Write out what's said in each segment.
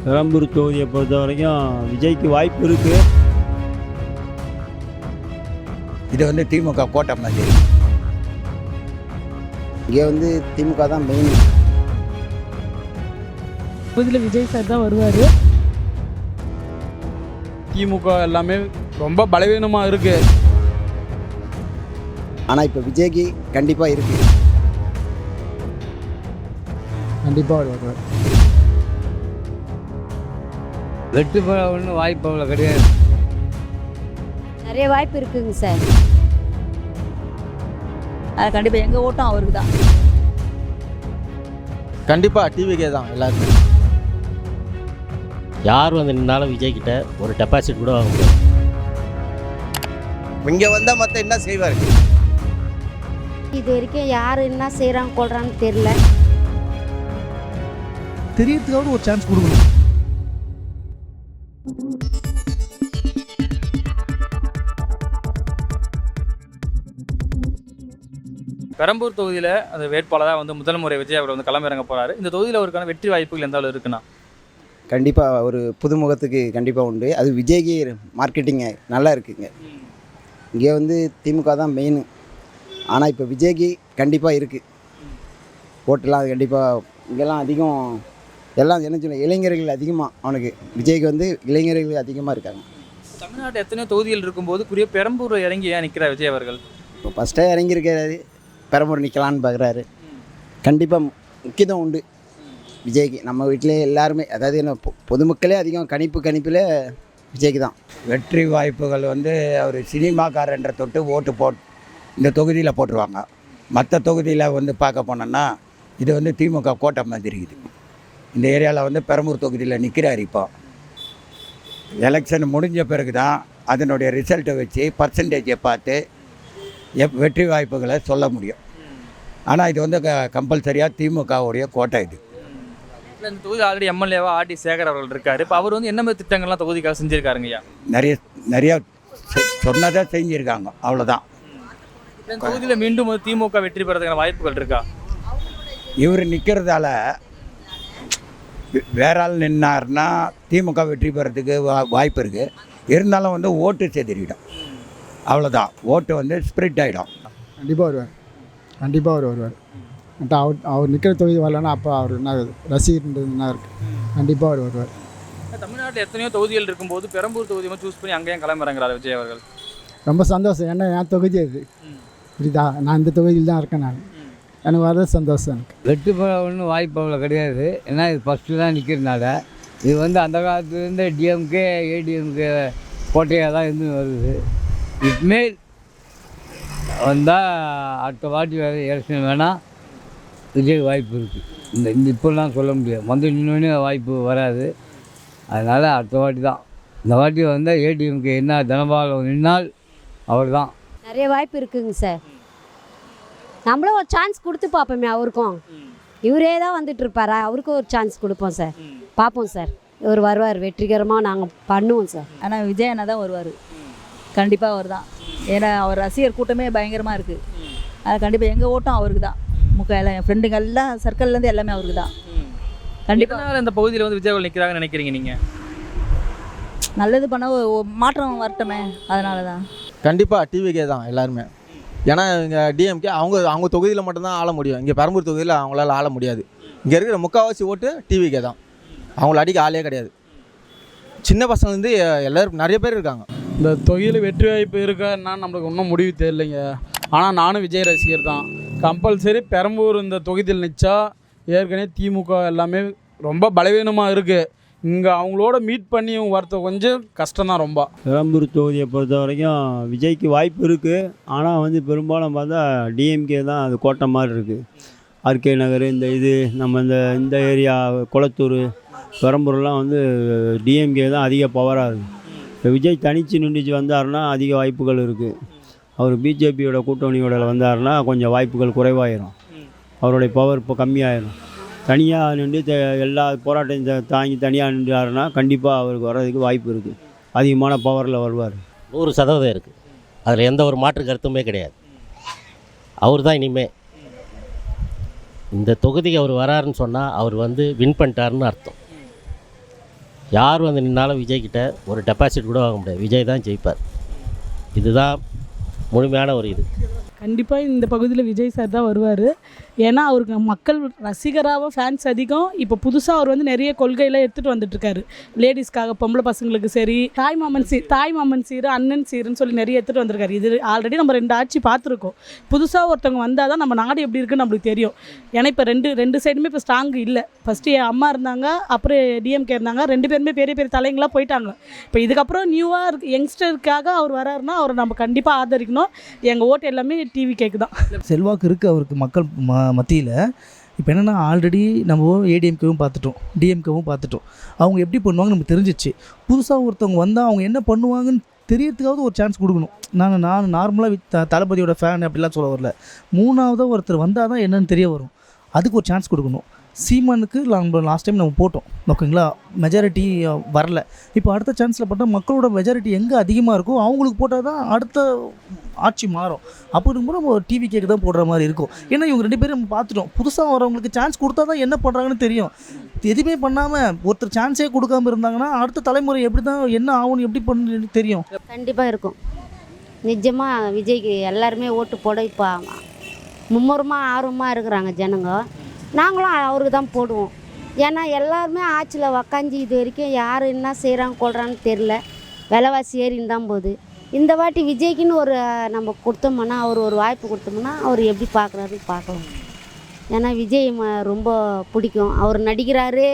பெரம்பூர் தொகுதியை பொறுத்த வரைக்கும் விஜய்க்கு வாய்ப்பு இருக்குது. இது வந்து திமுக கோட்டை மாதிரி. இங்கே வந்து திமுக தான் மெயின். இதில் விஜய் சார் தான் வருவார். திமுக எல்லாமே ரொம்ப பலவீனமாக இருக்குது. ஆனால் இப்போ விஜய்க்கு கண்டிப்பாக இருக்குது. கண்டிப்பாக வருவார். வெற்றி பெற ஒன்றும் வாய்ப்பு அவ்வளோ கிடையாது. நிறைய வாய்ப்பு இருக்குங்க சார். அது கண்டிப்பாக எங்கள் ஓட்டம் அவருக்கு தான். கண்டிப்பாக டிவிக்கே தான் எல்லாருக்கும். யார் வந்து நின்னாலும் விஜய்கிட்ட ஒரு டெபாசிட் கூட வாங்க முடியாது. இங்கே வந்தால் மற்ற என்ன செய்வார்? இது வரைக்கும் யார் என்ன செய்கிறாங்க கொள்றான்னு தெரியல. தெரியறதுக்காக ஒரு சான்ஸ் கொடுக்கணும். பெரம்பூர் தொகுதியில் அந்த வேட்பாளராக வந்து முதல் முறை விஜய் அவர் வந்து களமிறங்க போகிறாரு. இந்த தொகுதியில் அவருக்கான வெற்றி வாய்ப்புகள் எந்த அளவு இருக்குன்னா? கண்டிப்பாக ஒரு புதுமுகத்துக்கு கண்டிப்பாக உண்டு. அது விஜய்க்கு மார்க்கெட்டிங்கு நல்லா இருக்குங்க. இங்கே வந்து திமுக தான் மெயின். ஆனால் இப்போ விஜய்க்கு கண்டிப்பாக இருக்குது. ஓட்டெல்லாம் அது கண்டிப்பாக இங்கெல்லாம் அதிகம். எல்லாம் என்ன சொல்ல, இளைஞர்கள் அதிகமாக அவனுக்கு விஜய்க்கு வந்து இளைஞர்கள் அதிகமாக இருக்காங்க. தமிழ்நாட்டு எத்தனையோ தொகுதிகள் இருக்கும்போது குறிப்பாக பெரம்பூர் இறங்கி ஏன் நிற்கிறார் விஜய் அவர்கள்? இப்போ ஃபஸ்ட்டாக இறங்கியிருக்கிறாரு, பெரம்பூர் நிற்கலான்னு பார்க்குறாரு. கண்டிப்பாக முக்கியத்துவம் உண்டு விஜய்க்கு. நம்ம வீட்டிலே எல்லாருமே, அதாவது என்ன பொதுமக்களே அதிகம் கணிப்பில் விஜய்க்கு தான் வெற்றி வாய்ப்புகள் வந்து அவர் சினிமாக்காரன்ற தொட்டு ஓட்டு இந்த தொகுதியில் போட்டுருவாங்க. மற்ற தொகுதியில் வந்து பார்க்க போனோன்னா இது வந்து திமுக கோட்டை மாதிரி இது. இந்த ஏரியாவில் வந்து பெரம்பூர் தொகுதியில் நிற்கிறார். இப்போ எலெக்ஷன் முடிஞ்ச பிறகு தான் அதனுடைய ரிசல்ட்டை வச்சு பர்சன்டேஜை பார்த்து வெற்றி வாய்ப்புகளை சொல்ல முடியும். ஆனால் இது வந்து கம்பல்சரியாக திமுகவுடைய கோட்டை இது. இந்த தொகுதி ஆல்ரெடி எம்எல்ஏவா ஆர்டி சேகர் அவர்கள் இருக்காரு. இப்போ அவர் வந்து என்ன மாதிரி திட்டங்கள்லாம் தொகுதிக்காக செஞ்சுருக்காருங்கய்யா? நிறைய சொன்னதாக செஞ்சுருக்காங்க, அவ்வளோதான். இந்த தொகுதியில் மீண்டும் திமுக வெற்றி பெறதுக்கான வாய்ப்புகள் இருக்கா? இவர் நிற்கிறதால வேற ஆள் நின்னார்னா திமுக வெற்றி பெறத்துக்கு வாய்ப்பு இருக்குது. இருந்தாலும் வந்து ஓட்டு செதறிடும், அவ்வளோதான். ஓட்டு வந்து ஸ்ப்ரிட் ஆகிடும். கண்டிப்பாக வருவார். கண்டிப்பாக வருவார். அவர் நிற்கிற தொகுதி வரலன்னா அப்போ அவர் என்ன ரசிகர்ன்றது என்ன இருக்குது. கண்டிப்பாக வருவார். தமிழ்நாட்டில் எத்தனையோ தொகுதிகள் இருக்கும்போது பெரம்பூர் தொகுதியை சூஸ் பண்ணி அங்கேயும் களமிறங்குறாரு விஜய் அவர்கள். ரொம்ப சந்தோஷம். ஏன்னா என் தொகுதி அது. புரியுதா? நான் இந்த தொகுதியில் தான் இருக்கேன். எனக்கு வர்றது சந்தோஷம் எனக்கு. வெற்றி பெற ஒன்றும் வாய்ப்பு அவ்வளோ கிடையாது. ஏன்னா இது ஃபஸ்ட்டு தான் நிற்கிறதுனால. இது வந்து அந்த காலத்துலேருந்து டிஎம்கே ஏடிஎம்கே கோட்டையாக தான் இருந்து வருது. இனிமேல் வந்தால் அடுத்த வாட்டி வேறு எலெக்ஷன் வேணால் விஜய் வாய்ப்பு இருக்குது. இந்த இப்போலாம் சொல்ல முடியாது. வந்து இன்னொன்று வாய்ப்பு வராது. அதனால் அடுத்த வாட்டி தான். இந்த வாட்டி வந்தால் ஏடிஎம்கே என்ன தனபாலம் நின்னால் அவர் தான். நிறைய வாய்ப்பு இருக்குங்க சார். நம்மளும் ஒரு சான்ஸ் கொடுத்து பார்ப்போமே. அவருக்கும் இவரே தான் வந்துட்டு இருப்பாரா, அவருக்கும் ஒரு சான்ஸ் கொடுப்போம் சார். பார்ப்போம் சார். இவர் வருவார், வெற்றிகரமாக நாங்கள் பண்ணுவோம் சார். ஆனால் விஜய் அண்ணா தான் வருவார். கண்டிப்பாக அவர் தான். ஏன்னா அவர் ரசிகர் கூட்டமே பயங்கரமாக இருக்குது. அது கண்டிப்பாக எங்கள் ஓட்டம் அவருக்கு தான். எல்லாம் என் ஃப்ரெண்டுங்க எல்லாம் சர்க்கிள்லேருந்து எல்லாமே அவருக்கு தான். கண்டிப்பாக இந்த பகுதியில் வந்து விஜய் நிற்கிறாங்கன்னு நினைக்கிறீங்க நீங்கள்? நல்லது பண்ண மாற்றம் வரட்டுமே, அதனால தான். கண்டிப்பாக டிவிக்கே தான் எல்லாருமே. ஏன்னா இங்கே டிஎம்கே அவங்க தொகுதியில் மட்டும்தான் ஆள முடியும். இங்கே பெரம்பூர் தொகுதியில் அவங்களால ஆள முடியாது. இங்கே இருக்கிற முக்கால்வாசி ஓட்டு டிவிக்கே தான். அவங்கள அடிக்க ஆளே கிடையாது. சின்ன பசங்க வந்து எல்லோரும் நிறைய பேர் இருக்காங்க. இந்த தொகுதியில் வெற்றி வாய்ப்பு இருக்கான்னா நம்மளுக்கு இன்னும் முடிவு தெரியலைங்க. ஆனால் நானும் விஜய் ரசிகர் தான். கம்பல்சரி பெரம்பூர் இந்த தொகுதியில் நிச்சா ஏற்கனவே திமுக எல்லாமே ரொம்ப பலவீனமாக இருக்குது. இங்கே அவங்களோட மீட் பண்ணி வரத்த கொஞ்சம் கஷ்டம்தான் ரொம்ப. பெரம்பூர் தொகுதியை பொறுத்த வரைக்கும் விஜய்க்கு வாய்ப்பு இருக்குது. ஆனால் வந்து பெரும்பாலும் பார்த்தா டிஎம்கே தான் அது கோட்டை மாதிரி இருக்குது. ஆர்கே நகர் இந்த நம்ம இந்த ஏரியா குளத்தூர் பெரம்பூர்லாம் வந்து டிஎம்கே தான் அதிக பவராக இருக்குது. இப்போ விஜய் தனித்து நின்றுச்சு வந்தாருன்னா அதிக வாய்ப்புகள் இருக்குது. அவர் பிஜேபியோட கூட்டணியோட வந்தாருன்னா கொஞ்சம் வாய்ப்புகள் குறைவாயிரும். அவருடைய பவர் இப்போ கம்மியாயிரும். தனியாக நின்று எல்லா போராட்டம் தாங்கி தனியாக நின்றாருன்னா கண்டிப்பாக அவருக்கு வர்றதுக்கு வாய்ப்பு இருக்குது. அதிகமான பவரில் வருவார். 100% இருக்குது. அதில் எந்த ஒரு மாற்று கருத்துமே கிடையாது. அவர் தான் இனிமேல் இந்த தொகுதிக்கு அவர் வராருன்னு சொன்னால் அவர் வந்து வின் பண்ணிட்டாருன்னு அர்த்தம். யார் வந்து நின்னாலும் விஜய்கிட்ட ஒரு டெபாசிட் கூட வாங்க முடியாது. விஜய் தான் ஜெயிப்பார். இதுதான் முழுமையான ஒரு இது. கண்டிப்பாக இந்த பகுதியில் விஜய் சார் தான் வருவார். ஏன்னா அவருக்கு மக்கள் ரசிகராகவும் ஃபேன்ஸ் அதிகம். இப்போ புதுசாக அவர் வந்து நிறைய கொள்கையெல்லாம் எடுத்துகிட்டு வந்துட்டுருக்காரு. லேடிஸ்க்காக, பொம்பளை பசங்களுக்கு சரி, தாய் மாமன் சீர், அண்ணன் சீருன்னு சொல்லி நிறைய எடுத்துகிட்டு வந்திருக்காரு. இது ஆல்ரெடி நம்ம 2 ஆட்சி பார்த்துருக்கோம். புதுசாக ஒருத்தவங்க வந்தால் தான் நம்ம நாடு எப்படி இருக்குன்னு நம்மளுக்கு தெரியும். ஏன்னா இப்போ ரெண்டு சைடுமே இப்போ ஸ்ட்ராங் இல்லை. ஃபஸ்ட்டு என் அம்மா இருந்தாங்க, அப்புறம் டிஎம்கே இருந்தாங்க. 2 பேருமே பெரிய பெரிய தலைங்களாக போயிட்டாங்க. இப்போ இதுக்கப்புறம் நியூவாக யங்ஸ்டருக்காக அவர் வராருன்னா அவரை நம்ம கண்டிப்பாக ஆதரிக்கணும். எங்கள் ஓட்டு எல்லாமே டிவி கேக்கு தான். செல்வாக்கு இருக்குது அவருக்கு மக்கள் மத்தியில். இப்போ என்னென்னா ஆல்ரெடி நம்ம ஏடிஎம்கேவும் பார்த்துட்டோம், டிஎம்கேவும் பார்த்துட்டோம். அவங்க எப்படி பண்ணுவாங்க நமக்கு தெரிஞ்சிச்சு. புதுசாக ஒருத்தவங்க வந்தால் அவங்க என்ன பண்ணுவாங்கன்னு தெரியறதுக்காவது ஒரு சான்ஸ் கொடுக்கணும். நான் நார்மலாக தளபதியோட ஃபேன் அப்படிலாம் சொல்ல வரல. 3ஆவதாக ஒருத்தர் வந்தால் தான் என்னென்னு தெரிய வரும். அதுக்கு ஒரு சான்ஸ் கொடுக்கணும். சீமானுக்கு லாஸ்ட் டைம் நம்ம போட்டோம், ஓகேங்களா, மெஜாரிட்டி வரல. இப்போ அடுத்த சான்ஸில் பார்த்தா மக்களோட மெஜாரிட்டி எங்கே அதிகமாக இருக்கோ அவங்களுக்கு போட்டால் தான் அடுத்த ஆட்சி மாறும். அப்போ இருக்கும்போது நம்ம டிவி கேக்கு தான் போடுற மாதிரி இருக்கும். ஏன்னா இவங்க 2 பேரும் நம்ம பார்த்துட்டோம். புதுசாக வரவங்களுக்கு சான்ஸ் கொடுத்தா தான் என்ன பண்ணுறாங்கன்னு தெரியும். எதுவுமே பண்ணாமல் ஒருத்தர் சான்ஸே கொடுக்காம இருந்தாங்கன்னா அடுத்த தலைமுறை எப்படி தான் என்ன ஆகும்னு எப்படி பண்ணு தெரியும். கண்டிப்பாக இருக்கும். நிஜமாக விஜய்க்கு எல்லாருமே ஓட்டு போட இப்போ மும்முரமாக ஆர்வமாக இருக்கிறாங்க ஜனங்க. நாங்களும் அவருக்கு தான் போடுவோம். ஏன்னா எல்லாருமே ஆட்சியில் உக்காஞ்சி இது வரைக்கும் யார் என்ன செய்கிறாங்க கொள்கிறான்னு தெரில. விலைவாசி ஏறின்னு தான் போகுது. இந்த வாட்டி விஜய்க்குன்னு ஒரு நம்ம கொடுத்தோம்னா, அவர் ஒரு வாய்ப்பு கொடுத்தோம்னா அவர் எப்படி பார்க்குறாருன்னு பார்க்கலாம். ஏன்னா விஜய் ரொம்ப பிடிக்கும். அவர் நடிக்கிறாரு,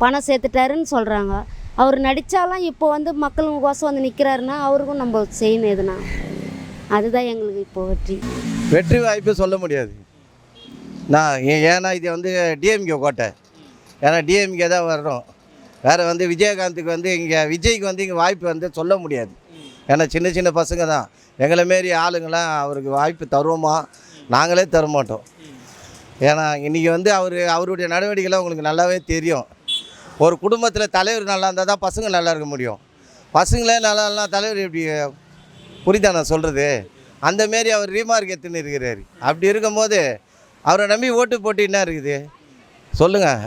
பணம் சேர்த்துட்டாருன்னு சொல்கிறாங்க. அவர் நடித்தாலும் இப்போ வந்து மக்களுக்கோசம் வந்து நிற்கிறாருன்னா அவருக்கும் நம்ம செய்யணும். எதுனா அதுதான் எங்களுக்கு இப்போ வெற்றி வாய்ப்பு சொல்ல முடியாது. ஏன்னா இது வந்து டிஎம்கே கோட்டை. ஏன்னா டிஎம்கே தான் வரணும். வேறு வந்து விஜயகாந்துக்கு வந்து இங்கே விஜய்க்கு வந்து இங்கே வாய்ப்பு வந்து சொல்ல முடியாது. ஏன்னா சின்ன சின்ன பசங்க தான். எங்களை மாரி ஆளுங்களாம் அவருக்கு வாய்ப்பு தருவோமா? நாங்களே தர மாட்டோம். ஏன்னா இன்றைக்கி வந்து அவருடைய நடவடிக்கைலாம் உங்களுக்கு நல்லாவே தெரியும். ஒரு குடும்பத்தில் தலைவர் நல்லா இருந்தால் தான் பசங்க நல்லா இருக்க முடியும். பசங்களே நல்லா இல்லைனா தலைவர் எப்படி புரியுதா நான் சொல்கிறது? அந்தமாரி அவர் ரீமார்க் எடுத்துன்னு இருக்கிறார். அப்படி இருக்கும்போது அவரை நம்பி ஓட்டு போட்டு என்ன இருக்குது சொல்லுங்கள்?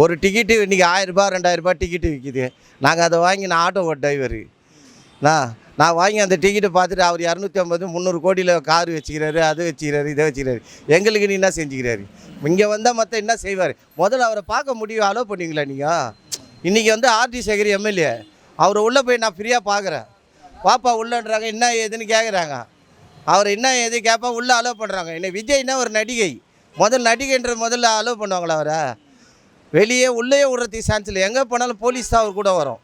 ஒரு டிக்கெட்டு இன்றைக்கி 1000 ரூபாய் 2000 ரூபாய் டிக்கெட்டு விற்கிது. நாங்கள் அதை வாங்கி நான் ஆட்டோ ஓட்ட டிரைவரு. நான் வாங்கி அந்த டிக்கெட்டை பார்த்துட்டு அவர் 250 300 கோடியில் கார் வச்சுக்கிறாரு, அது வச்சுக்கிறாரு, இதை வச்சுக்கிறாரு. எங்களுக்கு நீ என்ன செஞ்சுக்கிறாரு? இங்கே வந்தால் மற்ற என்ன செய்வார்? முதல்ல அவரை பார்க்க முடியும். அலோவ் பண்ணுவீங்களா நீங்கள்? இன்றைக்கி வந்து ஆர்டி சேகர் எம்எல்ஏ அவரை உள்ளே போய் நான் ஃப்ரீயாக பார்க்குறேன். பாப்பா உள்ளன்றாங்க, என்ன ஏதுன்னு கேட்குறாங்க. அவர் என்ன ஏது கேட்பா உள்ளே அலோவ் பண்ணுறாங்க. இன்னைக்கு விஜய்னா ஒரு நடிகை. முதல்ல அலோவ் பண்ணுவாங்களா அவரை? வெளியே உள்ளே விடுறதுக்கு சான்ஸ் இல்லை. எங்கே போனாலும் போலீஸ் தான் அவர் கூட வரும்.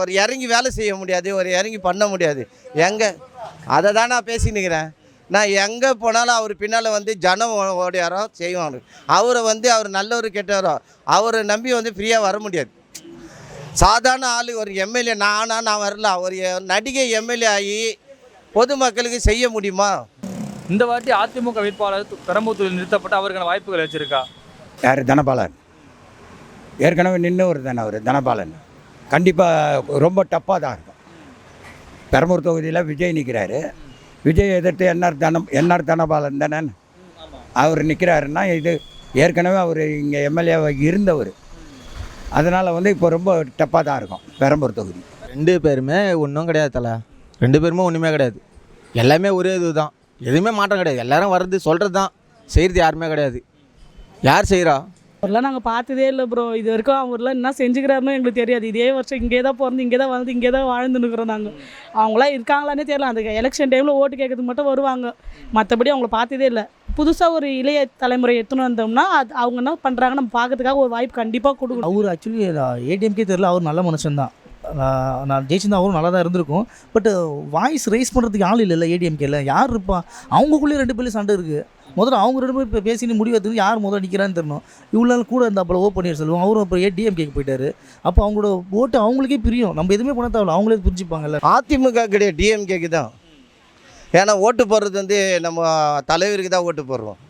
ஒரு இறங்கி வேலை செய்ய முடியாது, ஒரு இறங்கி பண்ண முடியாது. அதை தான் நான் பேசினுக்கிறேன். நான் எங்கே போனாலும் அவர் பின்னால் வந்து ஜனம் ஓடியாரோ செய்வாங்க. அவரை வந்து அவர் நல்லவர் கெட்டவரோ அவரை நம்பி வந்து ஃப்ரீயாக வர முடியாது. சாதாரண ஆள் ஒரு எம்எல்ஏ நான் வரல. ஒரு நடிகை எம்எல்ஏ ஆகி பொதுமக்களுக்கு செய்ய முடியுமா? இந்த வாட்டி அதிமுக வேட்பாளர் பெரம்பலூரில் நிறுத்தப்பட்டு அவருக்கான வாய்ப்புகள் வச்சுருக்கா? யார்? தனபாலன். ஏற்கனவே நின்று தானே அவர் தனபாலன். கண்டிப்பாக ரொம்ப டப்பாக தான் இருக்கும். பெரம்பலூர் தொகுதியில் விஜய் நிற்கிறாரு. விஜய் எதிர்த்து என்ஆர் தனபாலன் தானே அவர் நிற்கிறாருன்னா, இது ஏற்கனவே அவர் இங்கே எம்எல்ஏவாக இருந்தவர். அதனால் வந்து இப்போ ரொம்ப டப்பாக தான் இருக்கும் பெரம்பலூர் தொகுதி. 2 பேருமே ஒன்றும் கிடையாது தலை. 2 பேருமே ஒன்றுமே கிடையாது. எல்லாமே ஒரே இது தான். எதுவுமே மாற்றம் கிடையாது. எல்லோரும் வர்றது சொல்கிறது தான், செய்கிறது யாருமே கிடையாது. யார் செய்கிறா? அவரெல்லாம் நாங்கள் பார்த்ததே இல்லை ப்ரோ. இது வரைக்கும் அவரெல்லாம் என்ன செஞ்சுக்கிறாருன்னு எங்களுக்கு தெரியாது. இதே வருஷம் இங்கே தான் பிறந்து, இங்கே தான் வந்து, இங்கே தான் வாழ்ந்துன்னுக்குறோம் நாங்கள். அவங்களாம் இருக்காங்களானே தெரியல. அந்த எலெக்ஷன் டைமில் ஓட்டு கேட்கறதுக்கு மட்டும் வருவாங்க. மற்றபடி அவங்கள பார்த்ததே இல்லை. புதுசாக ஒரு இளைய தலைமுறை எடுத்துன்னு வந்தோம்னா அவங்க என்ன பண்ணுறாங்க நம்ம பார்க்கறதுக்காக ஒரு வாய்ப்பு கண்டிப்பாக கொடுக்கணும். அவர் ஆக்சுவலி ஏடிஎம்கே தெரியல, அவர் நல்ல மனுஷன்தான். நான் ஜெயிச்சிருந்தா அவரும் நல்லா தான் இருந்திருக்கும். பட் வாய்ஸ் ரைஸ் பண்ணுறதுக்கு ஆள் இல்லைல்ல ஏடிஎம்கேல. யார் இருப்பா? அவங்களுக்குள்ளேயே 2 பேர்லேயும் சண்டை இருக்குது. முதல்ல அவங்க 2 பேர் இப்போ பேசின்னு முடிவெடுத்து யார் முதல்ல நிற்கிறான்னு தெரியணும். இவ்வளோ கூட இருந்தால் ஓ பன்னீர் செல்வம் அவரும் அப்புறம் டிஎம்கேக்கு போயிட்டாரு. அப்போ அவங்களோட ஓட்டு அவங்களுக்கே பிரியும். நம்ம எதுவுமே பண்ண தேவையில்ல, அவங்களே புரிஞ்சுப்பாங்கல்ல. அதிமுக கிடையாது, டிஎம்கேக்கு தான். ஏன்னா ஓட்டு போடுறது வந்து நம்ம தலைவருக்கு தான் ஓட்டு போடுறோம்.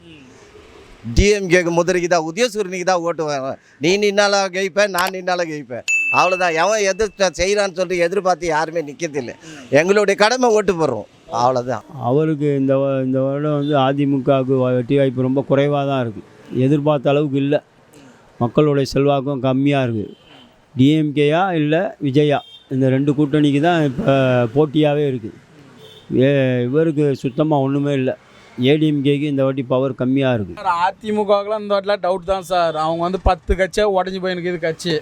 டிஎம்கேக்கு முதலுக்கு தான், உதயசூரனுக்கு தான் ஓட்டு வாங்குவேன். நீ நின்னாலும் ஜெயிப்பேன், நான் நின்னாலும் ஜெயிப்பேன். அவ்வளோதான். எவன் எதிர்த்து செய்கிறான்னு சொல்லிட்டு எதிர்பார்த்து யாருமே நிற்கிறதில்லை. எங்களுடைய கடமை ஓட்டு போடுறோம், அவ்வளோதான். அவருக்கு இந்த வருடம் வந்து அதிமுகவுக்கு வெற்றி வாய்ப்பு ரொம்ப குறைவாக தான் இருக்குது. எதிர்பார்த்த அளவுக்கு இல்லை. மக்களுடைய செல்வாக்கும் கம்மியாக இருக்குது. டிஎம்கேயா இல்லை விஜயா, இந்த 2 கூட்டணிக்கு தான் இப்போ போட்டியாகவே இருக்குது. இவருக்கு சுத்தமாக ஒன்றுமே இல்லை. ஏடிஎம்கேக்கு இந்த வாட்டி பவர் கம்மியாக இருக்குது. சார் அதிமுகவுக்குலாம் இந்த வாட்டிலாம் டவுட் தான் சார். அவங்க வந்து 10 கட்சியாக உடஞ்சி போயிருக்குது கட்சி.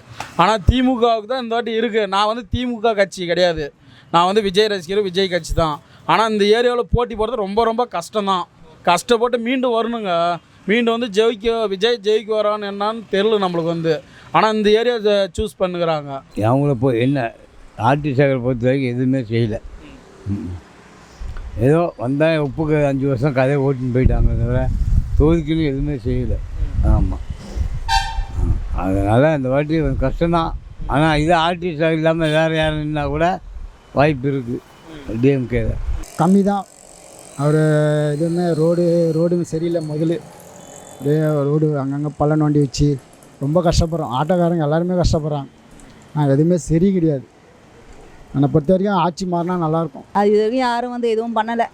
ஆனால் திமுகவுக்கு தான் இந்த வாட்டி இருக்குது. நான் வந்து திமுக கட்சி கிடையாது, நான் வந்து விஜய் ரசிகர், விஜய் கட்சி தான். ஆனால் இந்த ஏரியாவில் போட்டி போடுறது ரொம்ப ரொம்ப கஷ்டம்தான். கஷ்டப்பட்டு மீண்டும் வரணுங்க. மீண்டும் வந்து விஜய் ஜெயிக்க வரான்னு என்னான்னு தெரில நம்மளுக்கு வந்து. ஆனால் இந்த ஏரியா சூஸ் பண்ணுகிறாங்க. அவங்கள என்ன ஆர்டி சேகர் பொறுத்த வரைக்கும் எதுவுமே செய்யலை. ஏதோ வந்தால் உப்புக்கு 5 வருஷம் கதையை ஓட்டின்னு போயிட்டாங்க தவிர தொகுதிக்குன்னு எதுவுமே செய்யலை. ஆமாம், அதனால் இந்த வாட்டி கொஞ்சம் கஷ்டம்தான். ஆனால் இது ஆர்டி சேகர் இல்லாமல் வேறு யாருன்னா கூட வாய்ப்பு இருக்குது. டிஎம்கே கம்மி தான். அவர் எதுவுமே ரோடும் சரியில்லை. முதல்ல அப்படியே ரோடு அங்கங்கே பள்ளம் நோண்டி வச்சு ரொம்ப கஷ்டப்படுறோம். ஆட்டோக்காரங்க எல்லாருமே கஷ்டப்படுறாங்க. எதுவுமே சரி கிடையாது. என்னை பொறுத்த வரைக்கும் ஆட்சி மாறினா நல்லாயிருக்கும். அது இது வரைக்கும் யாரும் வந்து எதுவும் பண்ணலை,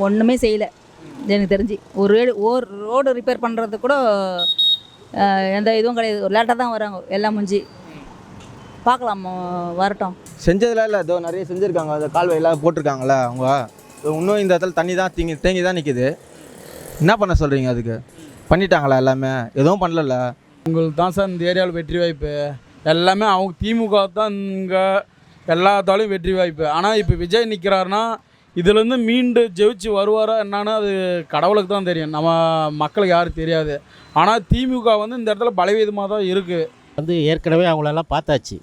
ஒன்றுமே செய்யலை எனக்கு தெரிஞ்சு. ஒரு ரோடு ரிப்பேர் பண்ணுறது கூட எந்த இதுவும் கிடையாது. ஒரு லேட்டாக தான் வராங்க எல்லாம் முடிஞ்சு. பார்க்கலாம் வரட்டும். செஞ்சதில் இல்லை, ஏதோ நிறைய செஞ்சுருக்காங்க. அந்த கால்வாயெல்லாம் போட்டிருக்காங்களே அவங்க. இன்னும் இந்த இடத்துல தண்ணி தான் தேங்கி தான் நிற்கிது. என்ன பண்ண சொல்கிறீங்க? அதுக்கு பண்ணிட்டாங்களா? எல்லாமே எதுவும் பண்ணல. உங்களுக்கு தான் சார் இந்த ஏரியாவில் வெற்றி வாய்ப்பு. எல்லாமே அவங்க திமுக தான் இங்கே எல்லாத்தாலையும் வெற்றி வாய்ப்பு. ஆனால் இப்போ விஜய் நிற்கிறாருன்னா இதுலேருந்து மீண்டு ஜெயிச்சு வருவாரா என்னன்னு அது கடவுளுக்கு தான் தெரியும், நம்ம மக்களுக்கு யாரும் தெரியாது. ஆனால் திமுக வந்து இந்த இடத்துல பலவீதமாக தான் இருக்குது. வந்து ஏற்கனவே அவங்களெல்லாம் பார்த்தாச்சு,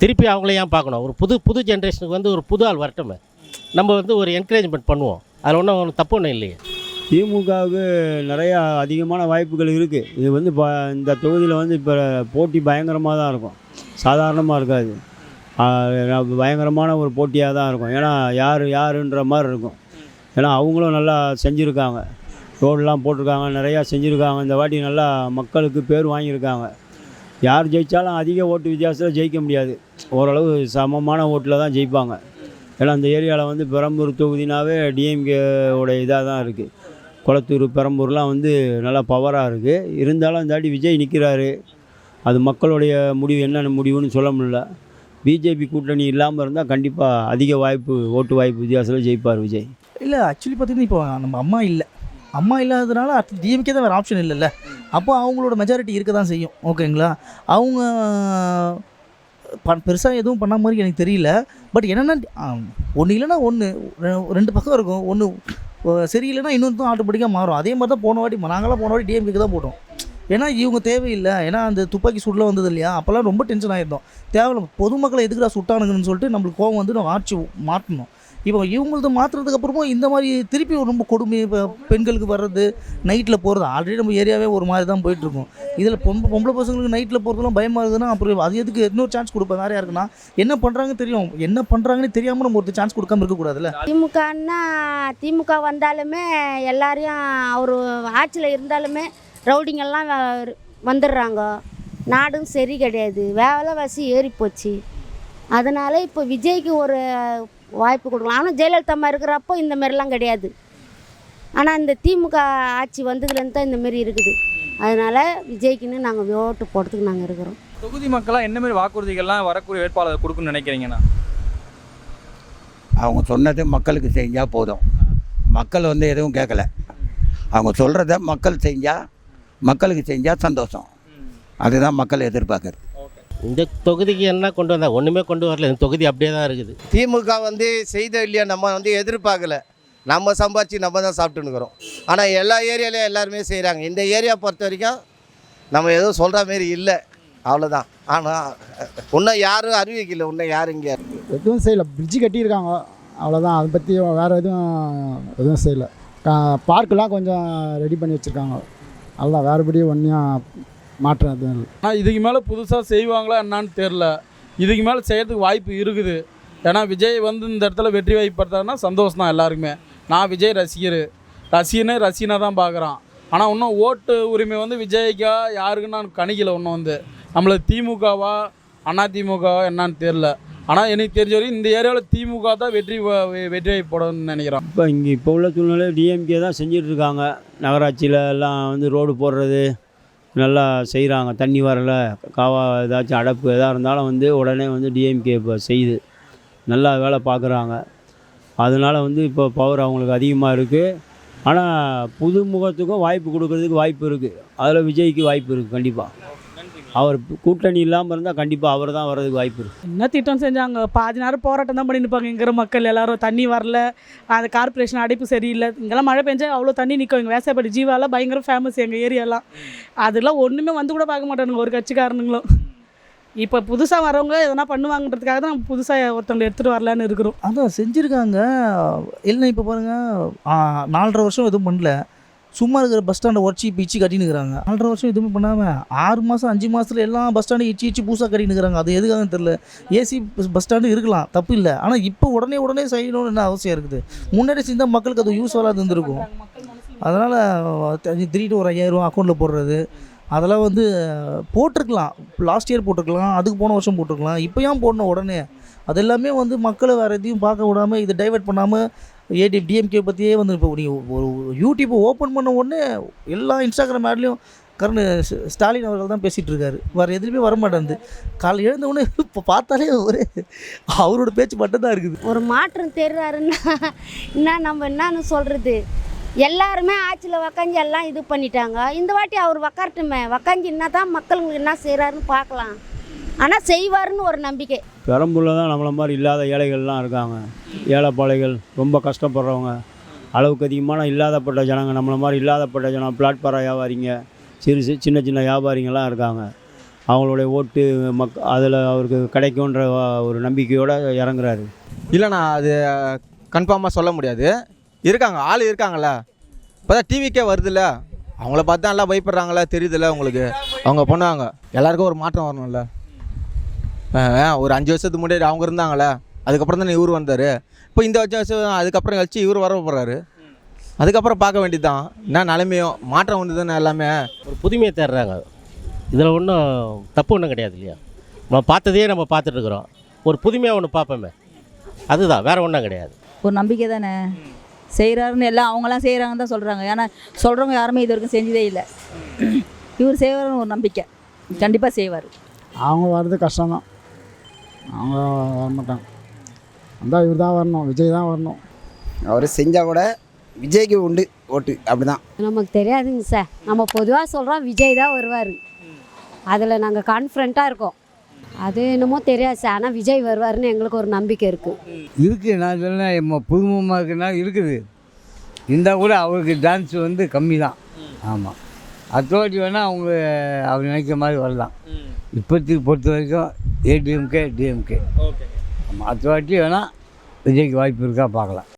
திருப்பி அவங்கள ஏன் பார்க்கணும்? ஒரு புது ஜென்ரேஷனுக்கு வந்து ஒரு புது ஆள் வரட்டுமே, நம்ம வந்து ஒரு என்கரேஜ்மெண்ட் பண்ணுவோம். அதில் ஒன்றும் தப்பு ஒன்றும் இல்லையே. திமுகவுக்கு நிறையா அதிகமான வாய்ப்புகள் இருக்குது. இது வந்து இந்த தொகுதியில் வந்து இப்போ போட்டி பயங்கரமாக தான் இருக்கும், சாதாரணமாக இருக்காது. பயங்கரமான ஒரு போட்டியாக தான் இருக்கும். ஏன்னா யாருன்ற மாதிரி இருக்கும். ஏன்னா அவங்களும் நல்லா செஞ்சுருக்காங்க, ரோடெலாம் போட்டிருக்காங்க, நிறையா செஞ்சுருக்காங்க. இந்த வாட்டி நல்லா மக்களுக்கு பேர் வாங்கியிருக்காங்க. யார் ஜெயித்தாலும் அதிக ஓட்டு வித்தியாசத்தில் ஜெயிக்க முடியாது, ஓரளவு சமமான ஓட்டில் தான் ஜெயிப்பாங்க. ஏன்னா இந்த ஏரியாவில் வந்து பெரம்பூர் தொகுதினாவே டிஎம்கேவோட இதாக தான் இருக்குது. குளத்தூர், பெரம்பூர்லாம் வந்து நல்லா பவராக இருக்குது. இருந்தாலும் இந்த வாட்டி விஜய் நிற்கிறாரு. அது மக்களுடைய முடிவு, என்னென்ன முடிவுன்னு சொல்ல முடியல. பிஜேபி கூட்டணி இல்லாமல் இருந்தால் கண்டிப்பாக அதிக ஓட்டு வாய்ப்பு வித்தியாசத்தில் ஜெயிப்பார் விஜய். இல்லை, ஆக்சுவலி பார்த்தீங்கன்னா இப்போ நம்ம அம்மா இல்லாததுனால அடுத்து டிஎம்கே தான் வேறு ஆப்ஷன் இல்லைல்ல. அப்போ அவங்களோட மெஜாரிட்டி இருக்க தான் செய்யும். ஓகேங்களா? அவங்க பெருசாக எதுவும் பண்ண மாதிரி எனக்கு தெரியல. பட் என்னென்னா ஒன்று இல்லைன்னா ஒன்று 2 பக்கம் இருக்கும். ஒன்று சரியில்லைன்னா இன்னொன்று ஆட்டோமேட்டிக்காக மாறும். அதே மாதிரி தான் போன வாட்டி டிஎம்கேக்கு தான் போட்டோம். ஏன்னா இவங்க தேவையில்லை. ஏன்னா அந்த துப்பாக்கி சூட்டில் வந்தது இல்லையா, அப்போல்லாம் ரொம்ப டென்ஷன் ஆகிருந்தோம். தேவையில்லை, பொதுமக்களை எதுக்குடா சுட்டானுங்கன்னு சொல்லிட்டு நம்மளுக்கு கோவம் வந்து நம்ம ஆட்சி மாட்டணும். இப்போ இவங்களது மாற்றுறதுக்கு அப்புறமும் இந்த மாதிரி திருப்பி ரொம்ப கொடுமை. இப்போ பெண்களுக்கு வர்றது, நைட்டில் போகிறது, ஆல்ரெடி நம்ம ஏரியாவே ஒரு மாதிரி தான் போயிட்டுருக்கோம். இதில் பொம்பளை பசங்களுக்கு நைட்டில் போகிறதுலாம் பயமாக இருக்குதுன்னா அப்புறம் அது எதுக்கு இன்னொரு சான்ஸ் கொடுப்பேன்? வேறு யாருக்குன்னா என்ன பண்ணுறாங்கன்னு தெரியும், என்ன பண்ணுறாங்கன்னு தெரியாமல் நம்ம ஒரு சான்ஸ் கொடுக்காம இருக்கக்கூடாதுல்ல. திமுக வந்தாலுமே எல்லாரையும் அவர் ஆட்சியில் இருந்தாலுமே ரவுடிங்கெல்லாம் வந்துடுறாங்க. நாடும் சரி கிடையாது, விலைவாசி ஏறி போச்சு. அதனால் இப்போ விஜய்க்கு ஒரு வாய்ப்பு கொடுக்கலாம். ஆனால் ஜெயலலிதா அம்மா இருக்கிறப்போ இந்த மாதிரிலாம் கிடையாது. ஆனால் இந்த திமுக ஆட்சி வந்ததுலேருந்து தான் இந்தமாரி இருக்குது. அதனால் விஜய்க்குன்னு நாங்கள் ஓட்டு போடுறதுக்கு நாங்கள் இருக்கிறோம். தொகுதி மக்களாக என்ன மாதிரி வாக்குறுதிகள்லாம் வரக்கூடிய வேட்பாளர் கொடுக்குன்னு நினைக்கிறீங்கண்ணா? அவங்க சொன்னது மக்களுக்கு செஞ்சால் போதும். மக்கள் வந்து எதுவும் கேட்கல. அவங்க சொல்கிறத மக்களுக்கு செஞ்சால் சந்தோஷம். அதுதான் மக்கள் எதிர்பார்க்குறது. இந்த தொகுதிக்கு என்ன கொண்டு வந்தா? ஒன்றுமே கொண்டு வரல. இந்த தொகுதி அப்படியே தான் இருக்குது. திமுக வந்து செய்த இல்லையா நம்ம வந்து எதிர்பார்க்கல. நம்ம சம்பாதிச்சு நம்ம தான் சாப்பிட்டுன்னுக்குறோம். ஆனால் எல்லா ஏரியாலையும் எல்லாருமே செய்கிறாங்க. இந்த ஏரியா பொறுத்த வரைக்கும் நம்ம எதுவும் சொல்கிற மாரி இல்லை, அவ்வளோதான். ஆனால் இன்னும் யாரும் அறிவிக்கல, இன்னும் யாரும் இங்கே எதுவும் செய்யலை. பிரிட்ஜு கட்டியிருக்காங்க, அவ்வளோதான். அதை பற்றி வேறு எதுவும் செய்யலை. பார்க்கெலாம் கொஞ்சம் ரெடி பண்ணி வச்சுருக்காங்க, அவ்வளோதான். வேறுபடி ஒன்றையும் மாற்றம் எதுவும் இல்லை. ஆனால் இதுக்கு மேலே புதுசாக செய்வாங்களா என்னான்னு தெரில. இதுக்கு மேலே செய்கிறதுக்கு வாய்ப்பு இருக்குது. ஏன்னா விஜய் வந்து இந்த இடத்துல வெற்றி வாய்ப்பு படுத்தாருன்னா சந்தோஷம் தான் எல்லாருக்குமே. நான் விஜய் ரசிகனாக தான் பார்க்குறான். ஆனால் இன்னும் ஓட்டு உரிமை வந்து விஜய்க்கா யாருக்குன்னு நான் கணிக்கல. இன்னும் வந்து நம்மள திமுகவா அதிமுகவா என்னான்னு தெரில. ஆனால் எனக்கு தெரிஞ்ச வரைக்கும் இந்த ஏரியாவில் திமுக தான் வெற்றி வாய்ப்பு போடணும்னு நினைக்கிறேன். இப்போ உள்ள சூழ்நிலை டிஎம்கே தான் செஞ்சிட்ருக்காங்க. நகராட்சியில் எல்லாம் வந்து ரோடு போடுறது, நல்லா செய்கிறாங்க. தண்ணி வரல, ஏதாச்சும் அடைப்பு எதாக இருந்தாலும் வந்து உடனே வந்து டிஎம்கே இப்போ செய்யுது, நல்லா வேலை பார்க்குறாங்க. அதனால வந்து இப்போ பவர் அவங்களுக்கு அதிகமாக இருக்குது. ஆனால் புது முகத்துக்கும் வாய்ப்பு கொடுக்கறதுக்கு வாய்ப்பு இருக்குது. அதில் விஜய்க்கு வாய்ப்பு இருக்குது கண்டிப்பாக. அவர் கூட்டணி இல்லாமல் இருந்தால் கண்டிப்பாக அவர் தான் வர்றதுக்கு வாய்ப்பு இருக்குது. என்ன திட்டம் செஞ்சாங்க? பாதி நேரம் போராட்டம் தான் பண்ணிட்டு இருப்பாங்க. இங்கிற மக்கள் எல்லாரும் தண்ணி வரல, அந்த கார்பரேஷன் அடைப்பு சரியில்லை. இங்கெல்லாம் மழை பெஞ்சா அவ்வளோ தண்ணி நிற்கும். எங்கள் வேசப்படி ஜீவாலாம் பயங்கர ஃபேமஸ் எங்கள் ஏரியாலாம். அதெல்லாம் ஒன்றுமே வந்து கூட பார்க்க மாட்டானுங்க ஒரு கட்சிக்காரனுங்களும். இப்போ புதுசாக வரவங்க எதனா பண்ணுவாங்கன்றதுக்காக தான் நம்ம புதுசாக ஒருத்தவங்களை எடுத்துகிட்டு வரலான்னு இருக்கிறோம். அதான் செஞ்சுருக்காங்க. இல்லை இப்போ பாருங்கள், 4.5 வருஷம் எதுவும் பண்ணல. சும்மா இருக்கிற பஸ் ஸ்டாண்டை உடச்சி இப்போ இச்சி கட்டின்னு இருக்கிறாங்க. 4.5 வருஷம் எதுவுமே பண்ணாமல் 6 மாதம் 5 மாதத்தில் எல்லா பஸ் ஸ்டாண்டும் இச்சி பூசாக கட்டின்னு இருக்கிறாங்க. அது எதுக்காகன்னு தெரில. ஏசி பஸ் ஸ்டாண்டு இருக்கலாம், தப்பு இல்லை. ஆனால் இப்போ உடனே செய்யணும்னு என்ன அவசியம் இருக்குது? முன்னாடி செஞ்சால் மக்களுக்கு அது யூஸ்ஃபுல்லாக இருந்திருக்கும். அதனால் திடீர்னு ஒரு 5000 ரூபா அக்கௌண்ட்டில் போடுறது, அதெல்லாம் வந்து போட்டிருக்கலாம். லாஸ்ட் இயர் போட்டிருக்கலாம், அதுக்கு போன வருஷம் போட்டிருக்கலாம். இப்போ ஏன் போடணும் உடனே? அது எல்லாமே வந்து மக்களை வேறு எதையும் பார்க்க விடாமல், இதை டைவெர்ட் பண்ணாமல் டிஎம்கே பற்றியே வந்து இப்போ நீங்கள் ஒரு யூடியூப்பை ஓப்பன் பண்ண உடனே எல்லா இன்ஸ்டாகிராம் ஆட்லேயும் ஸ்டாலின் அவர்கள் தான் பேசிகிட்டு இருக்காரு. வேறு எதுலேயுமே வரமாட்டேங்குது. காலையில் எழுந்த உடனே இப்போ பார்த்தாலே ஒரு அவரோட பேச்சு மட்டும்தான் இருக்குது. ஒரு மாற்றம் தெரிறாருன்னா என்ன நம்ம என்னன்னு சொல்கிறது? எல்லாருமே ஆட்சியில் உக்காஞ்சி எல்லாம் இது பண்ணிட்டாங்க. இந்த வாட்டி அவர் உக்காரட்டுமே, உக்காஞ்சி என்ன தான் மக்களுங்களுக்கு என்ன செய்கிறாருன்னு பார்க்கலாம். ஆனால் செய்வாருன்னு ஒரு நம்பிக்கை. பெரம்பூரில் தான் நம்மளை மாதிரி இல்லாத ஏழைகள்லாம் இருக்காங்க. ஏழைப்பாளைகள் ரொம்ப கஷ்டப்படுறவங்க, அளவுக்கு அதிகமான இல்லாதப்பட்ட ஜனங்க, நம்மளை மாதிரி இல்லாதப்பட்ட ஜனம், பிளாட்பார வியாபாரிங்க, சின்ன சின்ன வியாபாரிங்கள்லாம் இருக்காங்க. அவங்களுடைய ஓட்டு அதில் அவருக்கு கிடைக்குன்ற ஒரு நம்பிக்கையோடு இறங்குறாரு. இல்லைண்ணா, அது கன்ஃபார்மாக சொல்ல முடியாது. இருக்காங்க, ஆள் இருக்காங்கள. இப்போ தான் டிவிக்கே வருதுல்ல, அவங்கள பார்த்து தான் எல்லாம் பயப்படுறாங்களா தெரியுதுல்ல உங்களுக்கு. அவங்க பண்ணுவாங்க. எல்லாருக்கும் ஒரு மாற்றம் வரணும்ல. ஒரு 5 வருஷத்துக்கு முன்னாடி அவங்க இருந்தாங்களே, அதுக்கப்புறம் தானே இவர் வந்தார். இப்போ இந்த வருஷம் அதுக்கப்புறம் கழிச்சு இவர் வர போகிறாரு. அதுக்கப்புறம் பார்க்க வேண்டியது தான் என்ன நிலைமையும். மாற்றம் வந்து தானே எல்லாமே. ஒரு புதுமையை தேடுறாங்க. இதில் ஒன்றும் தப்பு ஒன்றும் கிடையாது இல்லையா? நம்ம பார்த்ததையே நம்ம பார்த்துட்ருக்குறோம். ஒரு புதுமையாக ஒன்று பார்ப்போமே, அதுதான், வேறு ஒன்றும் கிடையாது. ஒரு நம்பிக்கை தானே. செய்கிறாருன்னு எல்லாம் அவங்களாம் செய்கிறாங்கன்னு தான் சொல்கிறாங்க. ஏன்னா சொல்கிறவங்க யாருமே இது வரைக்கும் செஞ்சதே இல்லை. இவர் செய்வார்னு ஒரு நம்பிக்கை, கண்டிப்பாக செய்வார். அவங்க வர்றது கஷ்டம்தான், அவங்க வரமாட்டாங்க. அந்த இவர் தான் வரணும், விஜய் தான் வரணும். அவர் செஞ்சால் கூட விஜய்க்கு உண்டு ஓட்டு, அப்படி தான். நமக்கு தெரியாதுங்க சார். நம்ம பொதுவாக சொல்கிறோம் விஜய் தான் வருவார், அதில் நாங்கள் கான்ஃபிடண்ட்டாக இருக்கோம். அது என்னமோ தெரியாது சார், ஆனால் விஜய் வருவார்னு எங்களுக்கு ஒரு நம்பிக்கை இருக்குது. நான் சொன்னேன் புதுமுகமாக இருக்குன்னா இருக்குது. இருந்தால் கூட அவருக்கு டான்ஸ் வந்து கம்மி தான். ஆமாம், அத்தோட்டி வேணால் அவர் நினைக்கிற மாதிரி வரலாம். இப்போதைக்கு பொறுத்த வரைக்கும் ஏடிஎம்கே டிஎம்கே. ஆமாம், அத்தோட்டி வேணால் விஜய்க்கு வாய்ப்பு இருக்கா பார்க்கலாம்.